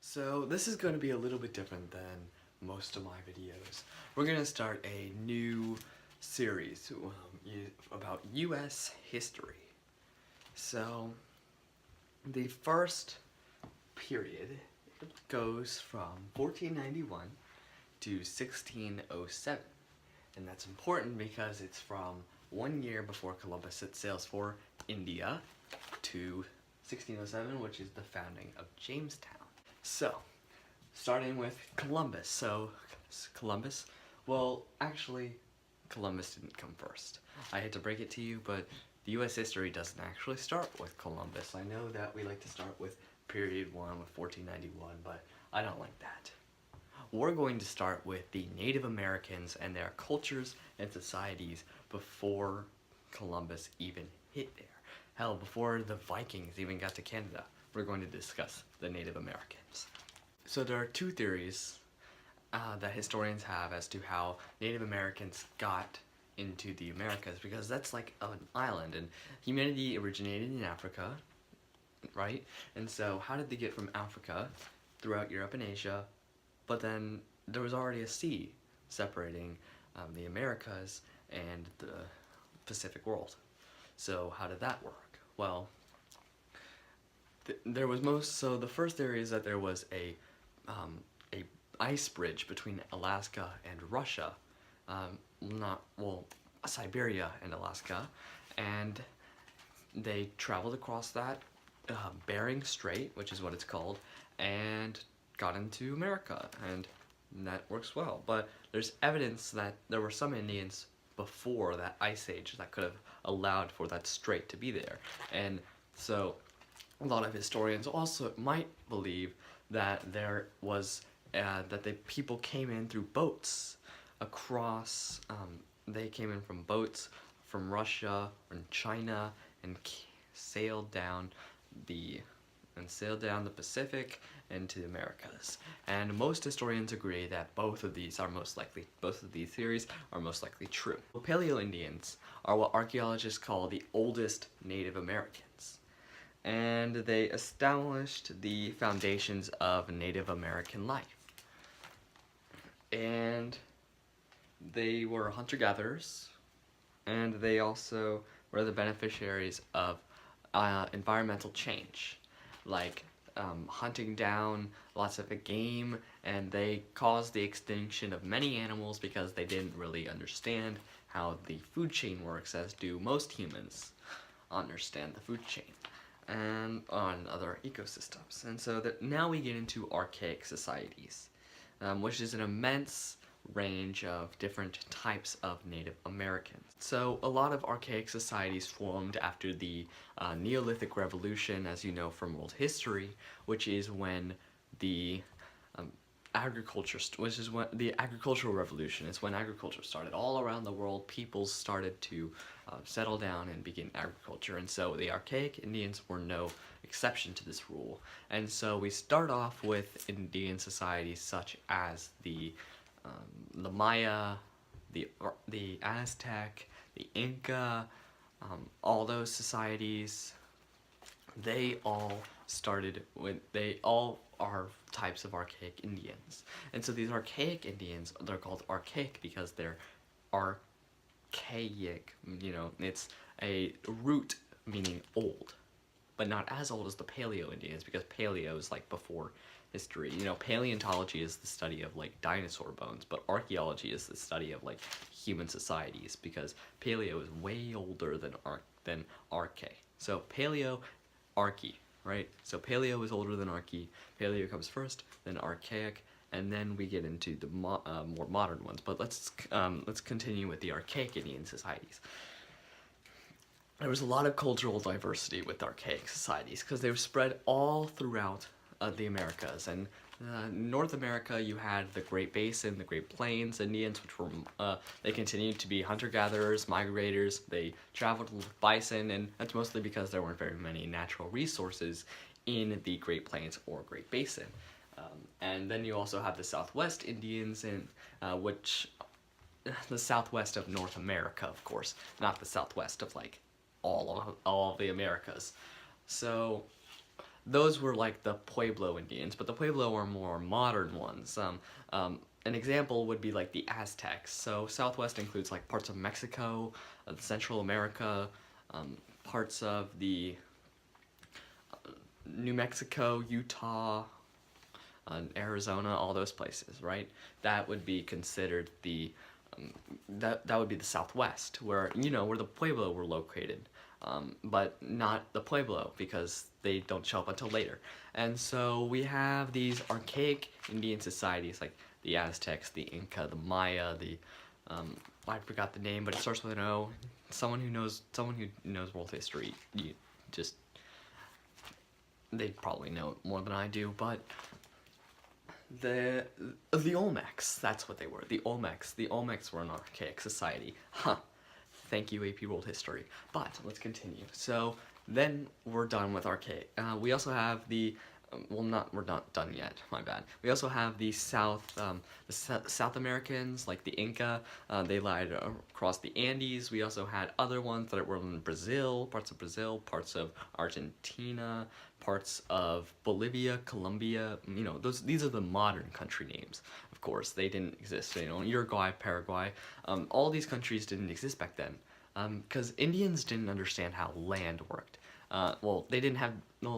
So this is going to be a little bit different than most of my videos. We're going to start a new series about U.S. history. So the first period goes from 1491 to 1607. And that's important because it's from 1 year before Columbus set sails for India to 1607, which is the founding of Jamestown. So, starting with Columbus. So, Columbus, well, actually, Columbus didn't come first. I hate to break it to you, but the U.S. history doesn't actually start with Columbus. I know that we like to start with period 1 with 1491, but I don't like that. We're going to start with the Native Americans and their cultures and societies before Columbus even hit there. Hell, before the Vikings even got to Canada, we're going to discuss the Native Americans. So there are two theories that historians have as to how Native Americans got into the Americas, because that's like an island, and humanity originated in Africa, right? And so how did they get from Africa throughout Europe and Asia, but then there was already a sea separating the Americas and the Pacific world. So how did that work? Well, the first theory is that there was a ice bridge between Alaska and Russia, Siberia and Alaska, and they traveled across that Bering Strait, which is what it's called, and got into America, and that works well. But there's evidence that there were some Indians before that ice age that could have allowed for that strait to be there, and so a lot of historians also might believe that there was that the people came in through boats across. They came in from boats from Russia and China and sailed down the Pacific into the Americas. And most historians agree that both of these theories are most likely true. Paleo-Indians are what archaeologists call the oldest Native Americans, and they established the foundations of Native American life. And they were hunter-gatherers, and they also were the beneficiaries of environmental change, like hunting down lots of game, and they caused the extinction of many animals because they didn't really understand how the food chain works, as do most humans understand the food chain and on other ecosystems. And so now we get into archaic societies, which is an immense range of different types of Native Americans. So a lot of archaic societies formed after the Neolithic Revolution, as you know from world history, which is when the agricultural revolution is when agriculture started. All around the world, peoples started to settle down and begin agriculture, and so the archaic Indians were no exception to this rule. And so we start off with Indian societies such as the Maya, the Aztec, the Inca, all those societies. They all are types of archaic Indians. And so these archaic Indians, they're called archaic because they're archaic, it's a root meaning old, but not as old as the Paleo Indians, because Paleo is like before history. Paleontology is the study of like dinosaur bones, but archaeology is the study of like human societies, because Paleo is way older than Archae. So Paleo, Archae, right? So Paleo is older than Archae. Paleo comes first, then Archaic, and then we get into the more modern ones. But let's continue with the archaic Indian societies. There was a lot of cultural diversity with archaic societies because they were spread all throughout the Americas. And North America, you had the Great Basin, the Great Plains Indians, which were they continued to be hunter-gatherers, migrators. They traveled with bison, and that's mostly because there weren't very many natural resources in the Great Plains or Great Basin. And then you also have the Southwest Indians, which the Southwest of North America, of course, not the Southwest of like all of the Americas. So those were like the Pueblo Indians, but the Pueblo are more modern ones. An example would be like the Aztecs. So Southwest includes like parts of Mexico, Central America, parts of the New Mexico, Utah, Arizona, all those places, right? That would be considered the that would be the Southwest, where where the Pueblo were located, but not the Pueblo because they don't show up until later. And so we have these archaic Indian societies like the Aztecs, the Inca, the Maya, the I forgot the name, but it starts with an O. Someone who knows world history, they probably know it more than I do, but the Olmecs, that's what they were. The Olmecs were an archaic society. Huh. Thank you, AP World History. But let's continue. So then we're done with archaic. We also have the we're not done yet. My bad. We also have the South Americans, like the Inca. They lied across the Andes. We also had other ones that were in Brazil, parts of Argentina, parts of Bolivia, Colombia. These are the modern country names. Of course, they didn't exist. Uruguay, Paraguay. All these countries didn't exist back then, because Indians didn't understand how land worked. They didn't have,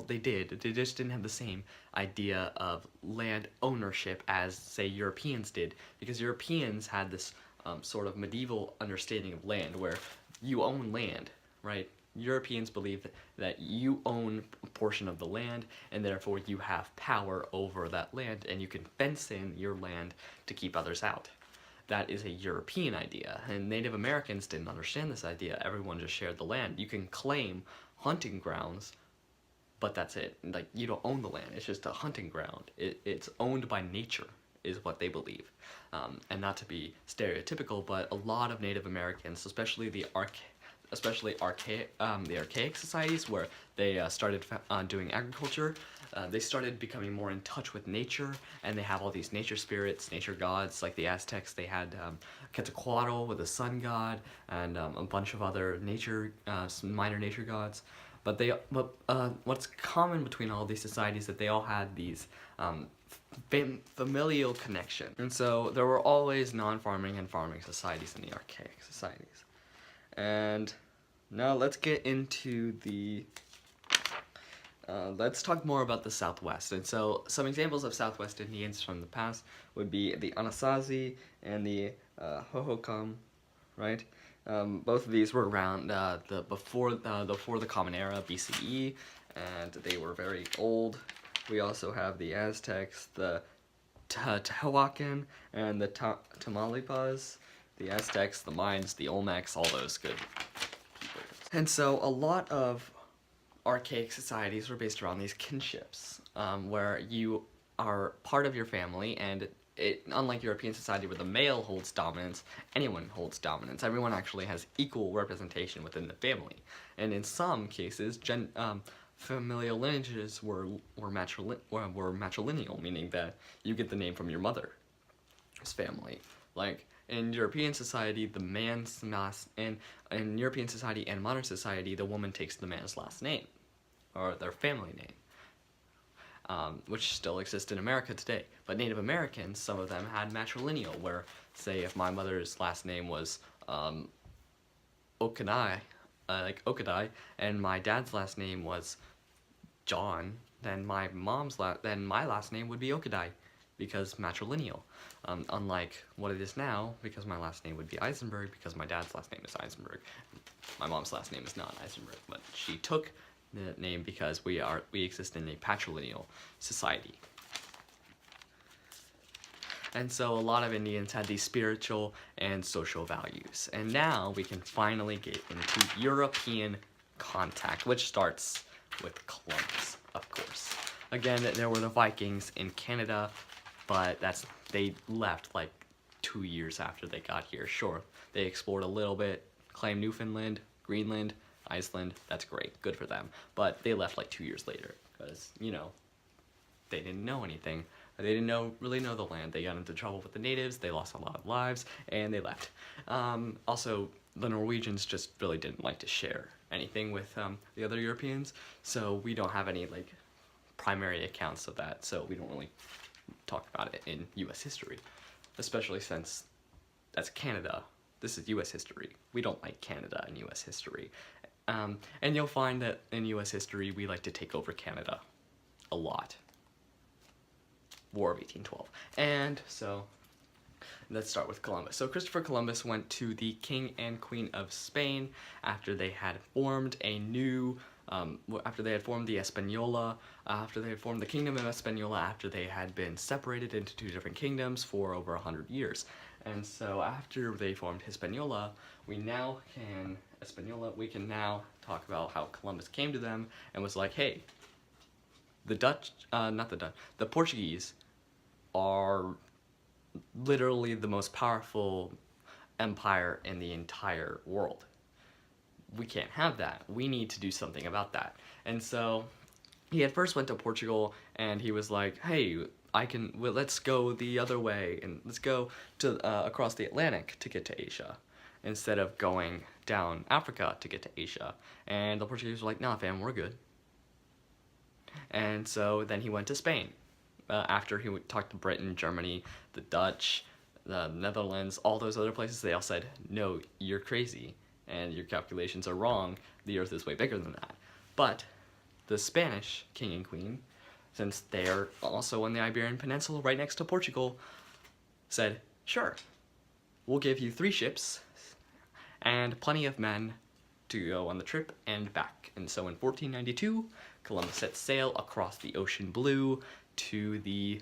they did, they just didn't have the same idea of land ownership as, say, Europeans did, because Europeans had this sort of medieval understanding of land, where you own land, right? Europeans believed that you own a portion of the land, and therefore you have power over that land, and you can fence in your land to keep others out. That is a European idea, and Native Americans didn't understand this idea. Everyone just shared the land. You can claim hunting grounds, but that's it. Like, you don't own the land. It's just a hunting ground. It's owned by nature, is what they believe. And not to be stereotypical, but a lot of Native Americans, especially the archaic societies, where they started doing agriculture, they started becoming more in touch with nature, and they have all these nature spirits, nature gods. Like the Aztecs, they had Quetzalcoatl with the sun god, and a bunch of other some minor nature gods. But what's common between all these societies is that they all had these familial connection. And so there were always non-farming and farming societies in the archaic societies. And now let's get into let's talk more about the Southwest. And so some examples of Southwest Indians from the past would be the Anasazi and the Hohokam, right? Both of these were around before the Common Era, BCE, and they were very old. We also have the Aztecs, the Tehuacan, and the Tamaulipas. The Aztecs, the Mayans, the Olmecs, all those good people. And so a lot of archaic societies were based around these kinships, where you are part of your family, and unlike European society where the male holds dominance, anyone holds dominance. Everyone actually has equal representation within the family. And in some cases, familial lineages were matrilineal, meaning that you get the name from your mother's family. Like, in European society, the man's last, and in European society and modern society, the woman takes the man's last name, or their family name, which still exists in America today. But Native Americans, some of them had matrilineal, where, say, if my mother's last name was Okadai, and my dad's last name was John, then my last name would be Okadai, because matrilineal. Unlike what it is now, because my last name would be Eisenberg, because my dad's last name is Eisenberg. My mom's last name is not Eisenberg, but she took the name because we exist in a patrilineal society. And so a lot of Indians had these spiritual and social values. And now we can finally get into European contact, which starts with Columbus, of course. Again, there were the Vikings in Canada, but they left like 2 years after they got here. Sure, they explored a little bit, claimed Newfoundland, Greenland, Iceland. That's great, good for them. But they left like 2 years later because, they didn't know anything. They didn't really know the land. They got into trouble with the natives, they lost a lot of lives, and they left. Also, the Norwegians just really didn't like to share anything with the other Europeans, so we don't have any primary accounts of that, so we don't really talk about it in U.S. history, especially since that's Canada. This is U.S. history. We don't like Canada in U.S. history. And you'll find that in U.S. history, we like to take over Canada a lot. War of 1812. And so, let's start with Columbus. So Christopher Columbus went to the King and Queen of Spain after they had formed a new, after they had formed the Española, after they had formed the Kingdom of Española, after they had been separated into two different kingdoms for over 100 years. And so after they formed Hispaniola, we can now talk about how Columbus came to them and was like, hey, the the Portuguese are literally the most powerful empire in the entire world. We can't have that. We need to do something about that. And so he at first went to Portugal and he was like, hey, let's go the other way and let's go to across the Atlantic to get to Asia instead of going down Africa to get to Asia. And the Portuguese were like, nah, fam, we're good. And so then he went to Spain. After he talked to Britain, Germany, the Dutch, the Netherlands, all those other places, they all said, no, you're crazy and your calculations are wrong. The Earth is way bigger than that. But the Spanish king and queen, since they're also on the Iberian Peninsula right next to Portugal, said, sure, we'll give you 3 ships and plenty of men to go on the trip and back. And so in 1492, Columbus set sail across the ocean blue to the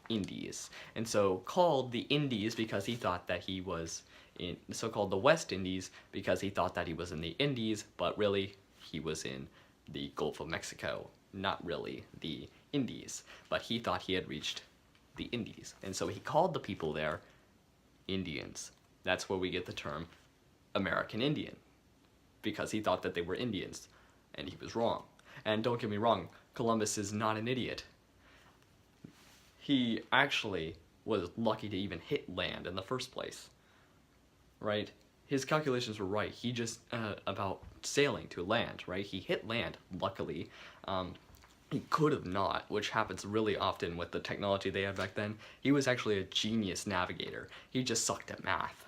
Indies. And so called the Indies because he thought that he was in, so-called the West Indies because he thought that he was in the Indies, but really he was in the Gulf of Mexico. Not really the Indies, but he thought he had reached the Indies. And so he called the people there Indians. That's where we get the term American Indian, because he thought that they were Indians, and he was wrong. And don't get me wrong, Columbus is not an idiot. He actually was lucky to even hit land in the first place, right? His calculations were right. He just, about sailing to land, right? He hit land, luckily. He could have not, which happens really often with the technology they had back then. He was actually a genius navigator. He just sucked at math.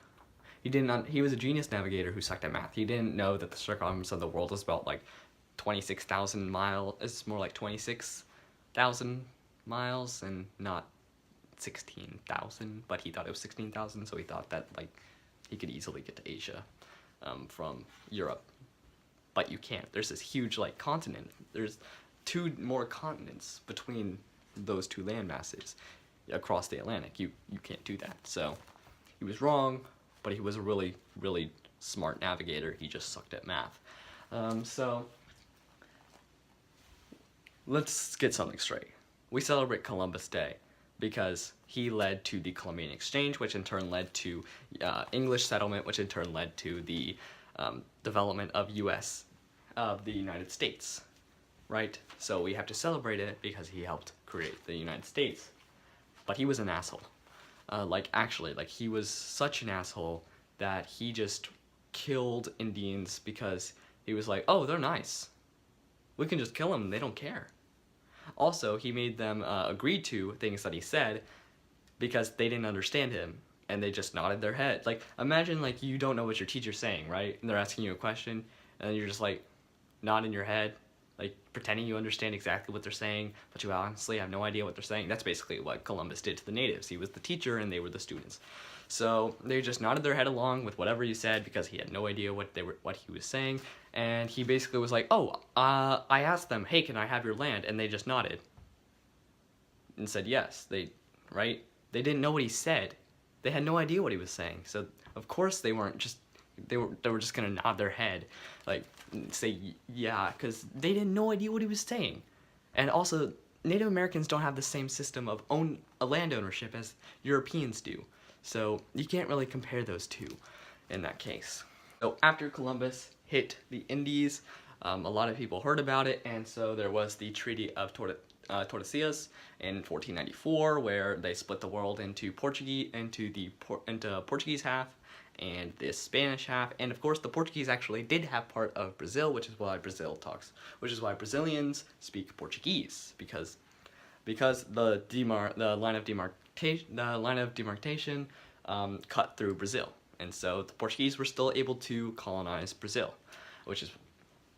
He was a genius navigator who sucked at math. He didn't know that the circumference of the world is about like 26,000 miles. It's more like 26,000 miles and not 16,000, but he thought it was 16,000, so he thought that like he could easily get to Asia from Europe. But you can't. There's this huge like continent. There's 2 more continents between those 2 land masses across the Atlantic. You can't do that. So he was wrong, but he was a really, really smart navigator. He just sucked at math. So let's get something straight. We celebrate Columbus Day because he led to the Columbian Exchange, which in turn led to English settlement, which in turn led to the development of the United States, right? So we have to celebrate it because he helped create the United States. But he was an asshole. He was such an asshole that he just killed Indians because he was like, oh, they're nice. We can just kill them, they don't care. Also, he made them agree to things that he said because they didn't understand him and they just nodded their head. Like, imagine like you don't know what your teacher's saying, right? And they're asking you a question and you're just like nodding your head, like pretending you understand exactly what they're saying, but you honestly have no idea what they're saying. That's basically what Columbus did to the natives. He was the teacher and they were the students. So they just nodded their head along with whatever he said because he had no idea what he was saying. And he basically was like, oh, I asked them, hey, can I have your land? And they just nodded and said yes. Right? They didn't know what he said. They had no idea what he was saying. So of course they were just gonna nod their head, like say yeah, because they didn't know idea what he was saying. And also, Native Americans don't have the same system of land ownership as Europeans do. So you can't really compare those two in that case. So after Columbus hit the Indies, a lot of people heard about it, and so there was the Treaty of Tordesillas in 1494, where they split the world into Portuguese half and the Spanish half, and of course the Portuguese actually did have part of Brazil, which is why Brazilians speak Portuguese, because the line of demarcation cut through Brazil, and so the Portuguese were still able to colonize Brazil, which is,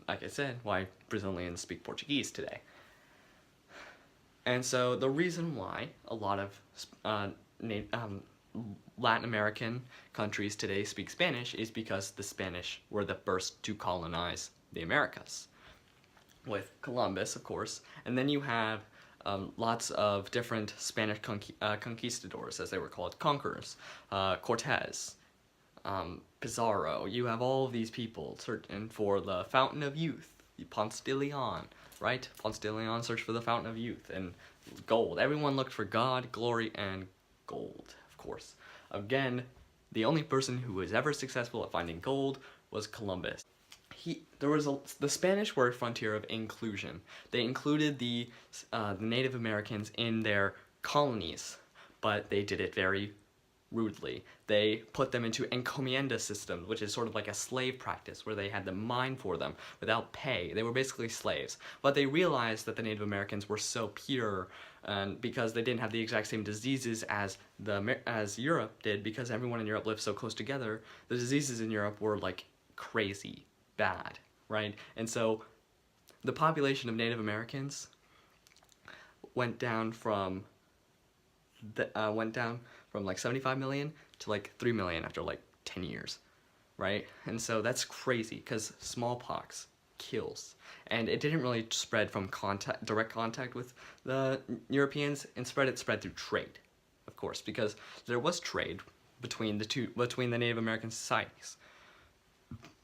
like I said, why Brazilians speak Portuguese today. And so the reason why a lot of Latin American countries today speak Spanish is because the Spanish were the first to colonize the Americas, with Columbus, of course, and then you have lots of different Spanish conquistadors, as they were called, conquerors, Cortez, Pizarro. You have all of these people searching for the fountain of youth, Ponce de Leon, right? Ponce de Leon searched for the fountain of youth, and gold. Everyone looked for God, glory, and gold, of course. Again, the only person who was ever successful at finding gold was Columbus. The Spanish were a frontier of inclusion. They included the Native Americans in their colonies, but they did it very rudely. They put them into encomienda systems, which is sort of like a slave practice, where they had them mine for them without pay. They were basically slaves. But they realized that the Native Americans were so pure, because they didn't have the exact same diseases as Europe did, because everyone in Europe lived so close together. The diseases in Europe were like crazy bad, right? And so the population of Native Americans went down from like 75 million to like 3 million after like 10 years, right? And so that's crazy, because smallpox kills, and it didn't really spread from direct contact with the Europeans. Instead, it spread through trade, of course, because there was trade between the Native American societies.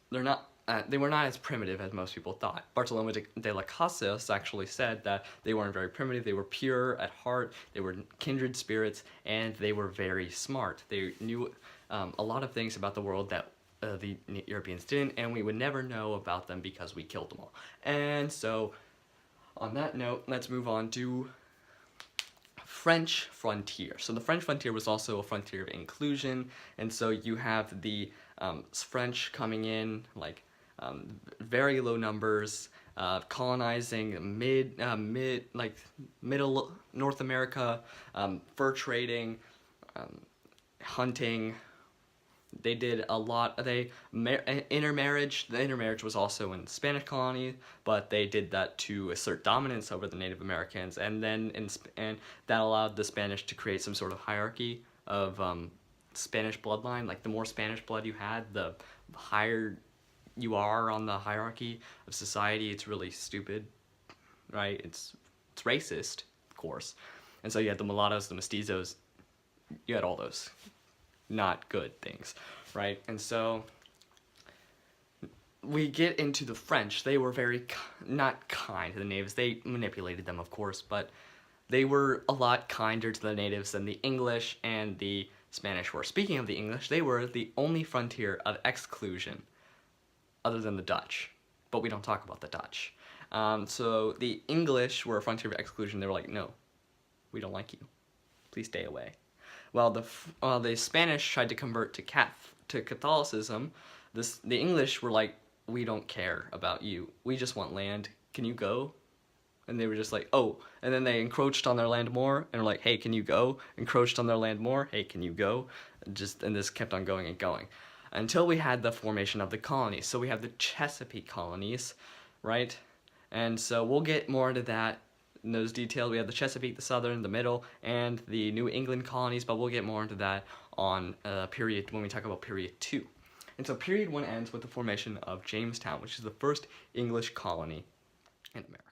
They were not as primitive as most people thought. Bartolomé de las Casas actually said that they weren't very primitive, they were pure at heart, they were kindred spirits, and they were very smart. They knew a lot of things about the world that the Europeans didn't, and we would never know about them because we killed them all. And so, on that note, let's move on to French frontier. So the French frontier was also a frontier of inclusion, and so you have the French coming in, like, very low numbers, colonizing middle North America, fur trading, hunting. They did a lot. Intermarriage. The intermarriage was also in the Spanish colony, but they did that to assert dominance over the Native Americans, and then and that allowed the Spanish to create some sort of hierarchy of Spanish bloodline. Like, the more Spanish blood you had, the higher you are on the hierarchy of society. It's really stupid, right? It's racist, of course. And so you had the mulattoes, the mestizos, you had all those not good things, right? And so we get into the French. They were very not kind to the natives. They manipulated them, of course, but they were a lot kinder to the natives than the English and the Spanish were. Speaking of the English, they were the only frontier of exclusion other than the Dutch, but we don't talk about the Dutch. So the English were a frontier of exclusion. They were like, no, we don't like you. Please stay away. While the Spanish tried to convert to Catholicism, the English were like, we don't care about you. We just want land. Can you go? And they were just like, oh. And then they encroached on their land more, and were like, hey, can you go? Encroached on their land more. Hey, can you go? And this kept on going and going, until we had the formation of the colonies. So we have the Chesapeake colonies, right? And so we'll get more into that in those details. We have the Chesapeake, the Southern, the Middle, and the New England colonies, but we'll get more into that on period when we talk about period 2. And so period 1 ends with the formation of Jamestown, which is the first English colony in America.